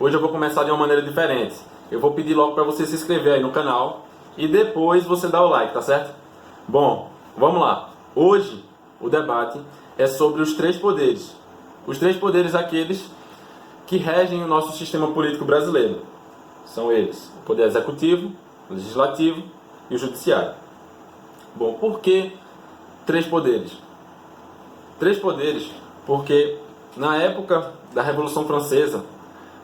Hoje eu vou começar de uma maneira diferente. Eu vou pedir logo para você se inscrever aí no canal e depois você dá o like, tá certo? Bom, vamos lá. Hoje o debate é sobre os três poderes. Os três poderes aqueles que regem o nosso sistema político brasileiro. São eles: o poder executivo, o legislativo e o judiciário. Bom, por que três poderes? Três poderes porque na época da Revolução Francesa,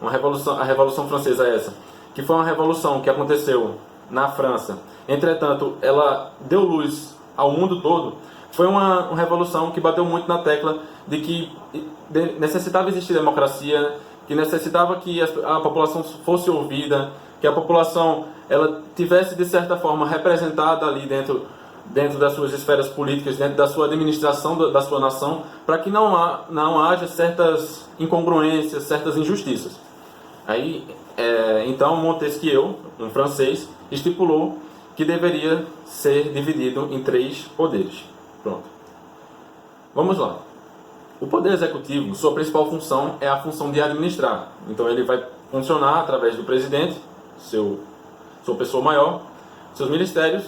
a Revolução Francesa é essa, que foi uma revolução que aconteceu na França, entretanto ela deu luz ao mundo todo, foi uma revolução que bateu muito na tecla de que necessitava existir democracia, que necessitava que a população fosse ouvida, que a população ela tivesse de certa forma representada ali dentro das suas esferas políticas, dentro da sua administração da sua nação, para que não haja certas incongruências, certas injustiças. Aí, então Montesquieu, um francês, estipulou que deveria ser dividido em três poderes. Pronto. Vamos lá. O poder executivo, sua principal função é a função de administrar. Então ele vai funcionar através do presidente, sua pessoa maior, seus ministérios.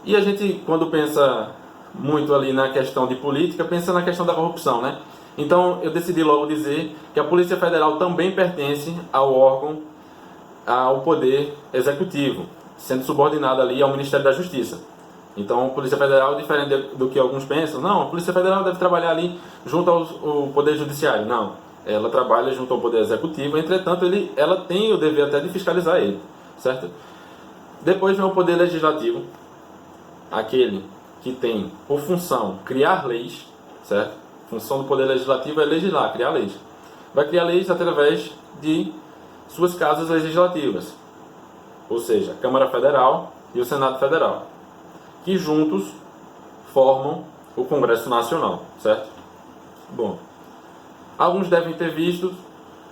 E a gente, quando pensa muito ali na questão de política, pensa na questão da corrupção, né? Então eu decidi logo dizer que a Polícia Federal também pertence ao poder executivo, sendo subordinada ali ao Ministério da Justiça. Então a Polícia Federal, diferente do que alguns pensam, não, a Polícia Federal deve trabalhar ali junto ao Poder Judiciário. Não, ela trabalha junto ao Poder Executivo, entretanto ela tem o dever até de fiscalizar ele, certo? Depois vem o Poder Legislativo, aquele que tem por função criar leis, certo? A função do Poder Legislativo é legislar, criar leis. Vai criar leis através de suas casas legislativas, ou seja, a Câmara Federal e o Senado Federal, que juntos formam o Congresso Nacional, certo? Bom, alguns devem ter visto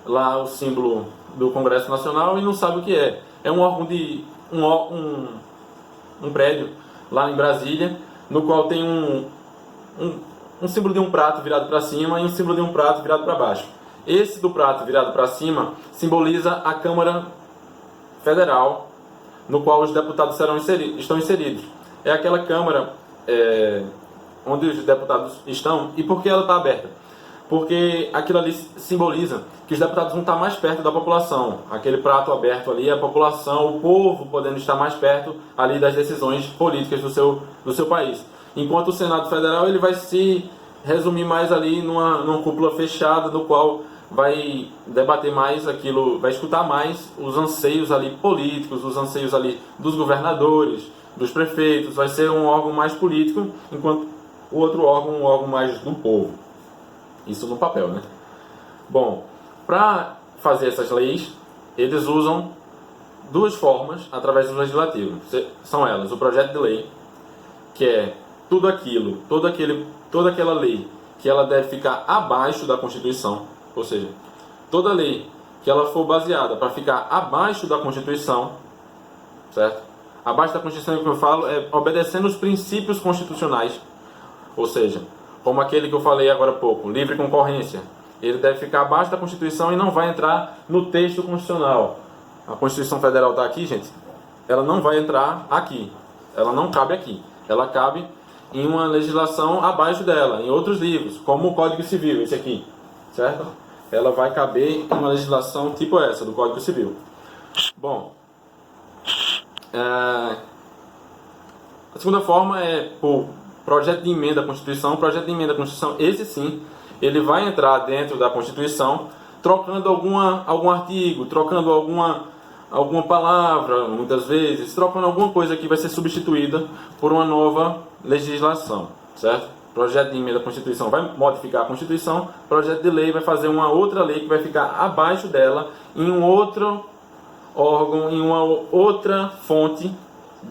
lá o símbolo do Congresso Nacional e não sabem o que é. É um órgão um prédio lá em Brasília, no qual tem um símbolo de um prato virado para cima e um símbolo de um prato virado para baixo. Esse do prato virado para cima simboliza a Câmara Federal, no qual os deputados estão inseridos. É aquela Câmara onde os deputados estão. E por que ela está aberta? Porque aquilo ali simboliza que os deputados vão estar mais perto da população. Aquele prato aberto ali é a população, o povo podendo estar mais perto ali das decisões políticas do seu país. Enquanto o Senado Federal ele vai se resumir mais ali numa cúpula fechada, do qual vai debater mais aquilo, vai escutar mais os anseios ali políticos, os anseios ali dos governadores, dos prefeitos. Vai ser um órgão mais político, enquanto o outro órgão um órgão mais do povo. Isso no papel, né? Bom, para fazer essas leis, eles usam duas formas através do legislativo. São elas: o projeto de lei, que é toda aquela lei que ela deve ficar abaixo da Constituição, ou seja, toda lei que ela for baseada para ficar abaixo da Constituição, certo? Abaixo da Constituição, que eu falo, é obedecendo os princípios constitucionais, ou seja, como aquele que eu falei agora há pouco, livre concorrência. Ele deve ficar abaixo da Constituição e não vai entrar no texto constitucional. A Constituição Federal está aqui, gente. Ela não vai entrar aqui. Ela não cabe aqui. Ela cabe em uma legislação abaixo dela, em outros livros, como o Código Civil, esse aqui, certo? Ela vai caber em uma legislação tipo essa, do Código Civil. Bom, a segunda forma é por projeto de emenda à Constituição. Projeto de emenda à Constituição, esse sim, ele vai entrar dentro da Constituição, trocando algum artigo, trocando alguma palavra, muitas vezes, trocando alguma coisa que vai ser substituída por uma nova legislação, certo? Projeto de emenda à Constituição vai modificar a Constituição, projeto de lei vai fazer uma outra lei que vai ficar abaixo dela, em um outro órgão, em uma outra fonte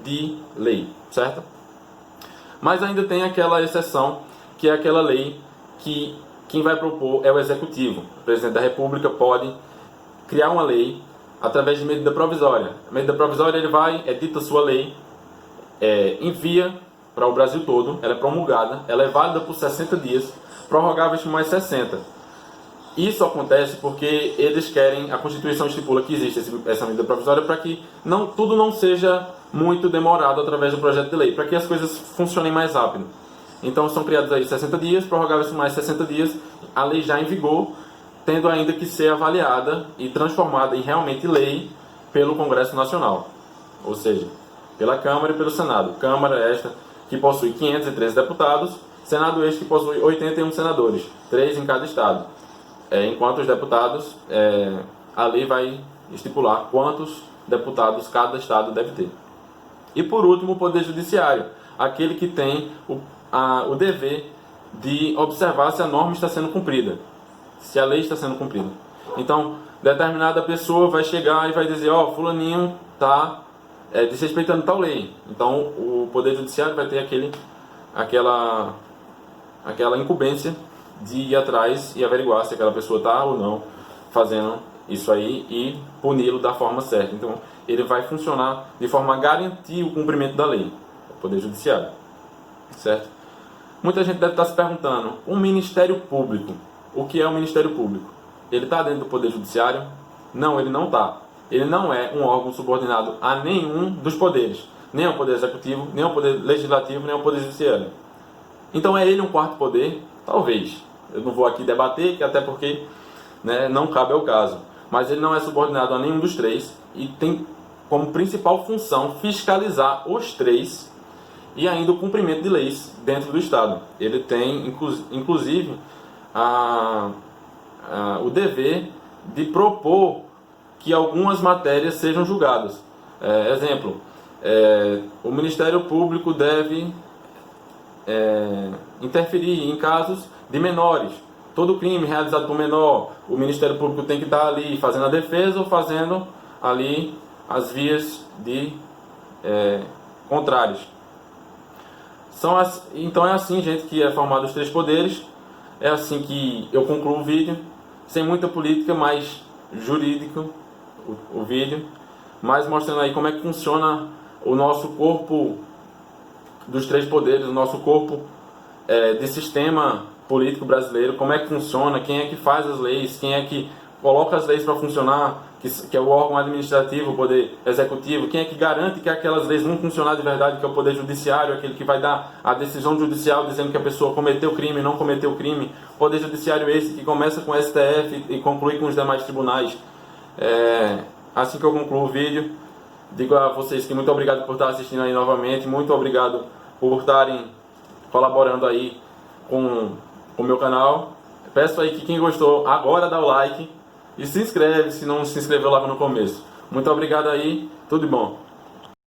de lei, certo? Mas ainda tem aquela exceção, que é aquela lei que quem vai propor é o Executivo. O Presidente da República pode criar uma lei através de medida provisória. A medida provisória, ele vai, edita sua lei, envia para o Brasil todo, ela é promulgada, ela é válida por 60 dias, prorrogáveis por mais 60. Isso acontece porque eles querem, a Constituição estipula que existe essa medida provisória para que tudo não seja muito demorado através do projeto de lei, para que as coisas funcionem mais rápido. Então são criados aí 60 dias, prorrogáveis mais 60 dias, a lei já em vigor, tendo ainda que ser avaliada e transformada em realmente lei pelo Congresso Nacional, ou seja, pela Câmara e pelo Senado. Câmara esta que possui 513 deputados, Senado este que possui 81 senadores, 3 em cada estado. Enquanto os deputados, a lei vai estipular quantos deputados cada estado deve ter. E por último, o Poder Judiciário, aquele que tem o dever de observar se a norma está sendo cumprida, se a lei está sendo cumprida. Então, determinada pessoa vai chegar e vai dizer, fulaninho está desrespeitando tal lei. Então, o Poder Judiciário vai ter aquela incumbência de ir atrás e averiguar se aquela pessoa está ou não fazendo isso aí e puni-lo da forma certa. Então, ele vai funcionar de forma a garantir o cumprimento da lei, o Poder Judiciário, certo? Muita gente deve estar se perguntando, o Ministério Público, o que é o Ministério Público? Ele está dentro do Poder Judiciário? Não, ele não está. Ele não é um órgão subordinado a nenhum dos poderes, nem ao Poder Executivo, nem ao Poder Legislativo, nem ao Poder Judiciário. Então é ele um quarto poder? Talvez. Eu não vou aqui debater, até porque não cabe ao caso. Mas ele não é subordinado a nenhum dos três e tem como principal função fiscalizar os três e ainda o cumprimento de leis dentro do Estado. Ele tem, inclusive, o dever de propor que algumas matérias sejam julgadas. Exemplo, o Ministério Público deve interferir em casos de menores. Todo crime realizado por menor, o Ministério Público tem que estar ali fazendo a defesa ou fazendo ali as vias de contrárias. Então é assim, gente, que é formado os três poderes. É assim que eu concluo o vídeo, sem muita política, mas jurídico o vídeo, mas mostrando aí como é que funciona o nosso corpo dos três poderes, o nosso corpo de sistema político brasileiro, como é que funciona, quem é que faz as leis, quem é que coloca as leis para funcionar, que é o órgão administrativo, o poder executivo, quem é que garante que aquelas leis vão funcionar de verdade, que é o poder judiciário, aquele que vai dar a decisão judicial dizendo que a pessoa cometeu crime, não cometeu crime, poder judiciário esse que começa com o STF e conclui com os demais tribunais. Assim que eu concluo o vídeo, digo a vocês que muito obrigado por estar assistindo aí novamente, muito obrigado por estarem colaborando aí com o meu canal. Peço aí que quem gostou agora dá o like e se inscreve se não se inscreveu logo no começo. Muito obrigado aí, tudo de bom.